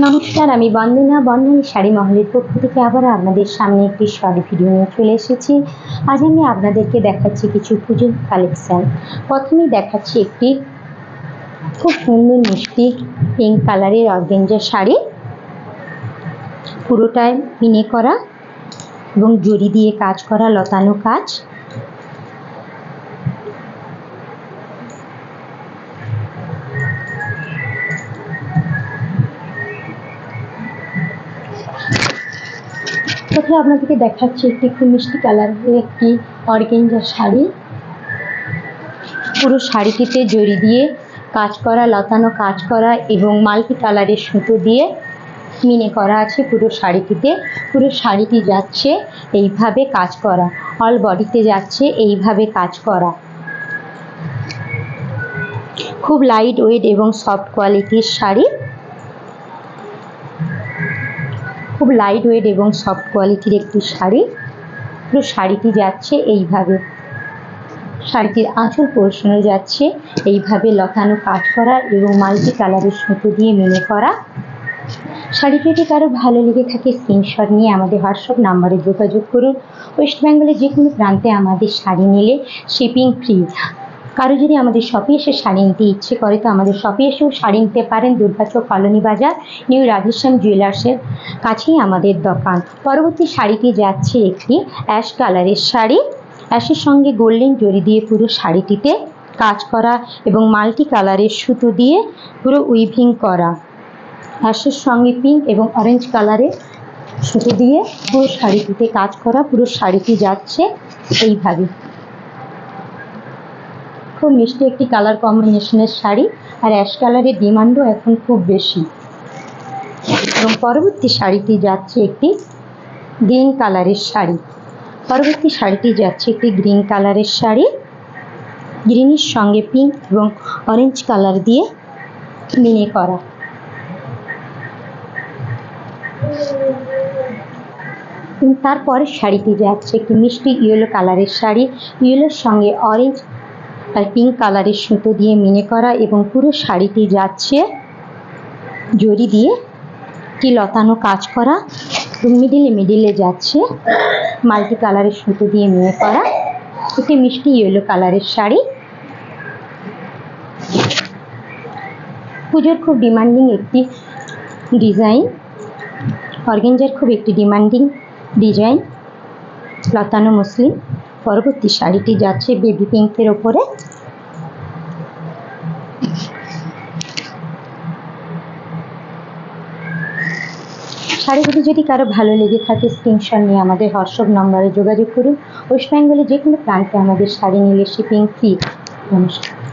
নমস্কার, আমি বন্দনা। বন্ধনী শাড়ি মহলের পক্ষ থেকে আবার আপনাদের সামনে একটি শাড়ি ভিডিও নিয়ে চলে এসেছি। আজ আমি আপনাদেরকে দেখাচ্ছি কিছু পুজোর কালেকশন। প্রথমেই দেখাচ্ছি একটি খুব সুন্দর মিষ্টি পিঙ্ক কালারের অর্গানজা শাড়ি, পুরোটায় পিনে করা এবং জরি দিয়ে কাজ করা, লতানো কাজ। প্রথমে আপনাদেরকে দেখাচ্ছি একটি খুব মিষ্টি কালারের একটি অর্গানজা শাড়ি। পুরো শাড়িটিতে জরি দিয়ে কাজ করা, লতানো কাজ করা এবং মাল্টি কালারের সুতো দিয়ে মিনে করা আছে পুরো শাড়িটিতে। পুরো শাড়িটি যাচ্ছে এইভাবে কাজ করা, অল বডিতে যাচ্ছে এইভাবে কাজ করা। খুব লাইট ওয়েট এবং সফট কোয়ালিটির শাড়ি, খুব লাইট ওয়েট এবং সফট কোয়ালিটির একটি শাড়ি। পুরো শাড়িটি যাচ্ছে এইভাবে, শাড়িটির আঁচল পোর্শনে যাচ্ছে এইভাবে লতানো কাজ করা এবং মাল্টি কালারের সুতো দিয়ে মিনে করা। শাড়িটি যদি কারো ভালো লেগে থাকে স্ক্রিনশট নিয়ে আমাদের হোয়াটসঅ্যাপ নাম্বারে যোগাযোগ করুন। ওয়েস্ট বেঙ্গলের যে কোনো প্রান্তে আমাদের শাড়ি নিলে শিপিং ফ্রি। কারো যদি আমাদের শপে এসে শাড়ি নিতে ইচ্ছে করে তো আমাদের শপে এসেও শাড়ি নিতে পারেন। দুর্গাচক কলোনি বাজার, নিউ রাধেশ্যাম জুয়েলার্সের কাছেই আমাদের দোকান। পরবর্তী শাড়িটি যাচ্ছে একটি অ্যাশ কালারের শাড়ি। অ্যাশের সঙ্গে গোল্ডেন জরি দিয়ে পুরো শাড়িটিতে কাজ করা এবং মাল্টি কালারের সুতো দিয়ে পুরো উইভিং করা। অ্যাশের সঙ্গে পিঙ্ক এবং অরেঞ্জ কালারের সুতো দিয়ে পুরো শাড়িটিতে কাজ করা। পুরো শাড়িটি যাচ্ছে এইভাবে। খুব মিষ্টি একটি কালার কম্বিনেশনের শাড়ি, আর অ্যাশ কালারের ডিমান্ডও এখন খুব বেশি। এবং পরবর্তী শাড়িটি যাচ্ছে একটি গ্রিন কালারের শাড়ি। পরবর্তী শাড়িটি যাচ্ছে একটি গ্রিন কালারের শাড়ি। গ্রিনের সঙ্গে পিঙ্ক এবং অরেঞ্জ কালার দিয়ে মিনে করা। তারপরে শাড়িটি যাচ্ছে একটি মিষ্টি ইয়েলো কালারের শাড়ি। ইয়েলোর সঙ্গে অরেঞ্জ আর পিঙ্ক কালারের সুতো দিয়ে মিনে করা এবং পুরো শাড়িটি যাচ্ছে জরি দিয়ে কি লতানো কাজ করা এবং মিডিলে যাচ্ছে মাল্টি কালারের সুতো দিয়ে মিনে করা। একটি মিষ্টি ইয়েলো কালারের শাড়ি। পুজোর খুব ডিমান্ডিং একটি ডিজাইন, অর্গানজার খুব একটি ডিমান্ডিং ডিজাইন, লতানো মসলিন। পরবর্তী শাড়িটি যাচ্ছে বেবি পিঙ্কের ওপরে। শাড়িগুলি যদি কারো ভালো লেগে থাকে স্ক্রিনশট নিয়ে আমাদের হোয়াটসঅ্যাপ নম্বরে যোগাযোগ করুন। ওয়েস্ট বেঙ্গলের যে কোনো প্রান্তে আমাদের শাড়ি নিলে শিপিং ফ্রি। নমস্কার।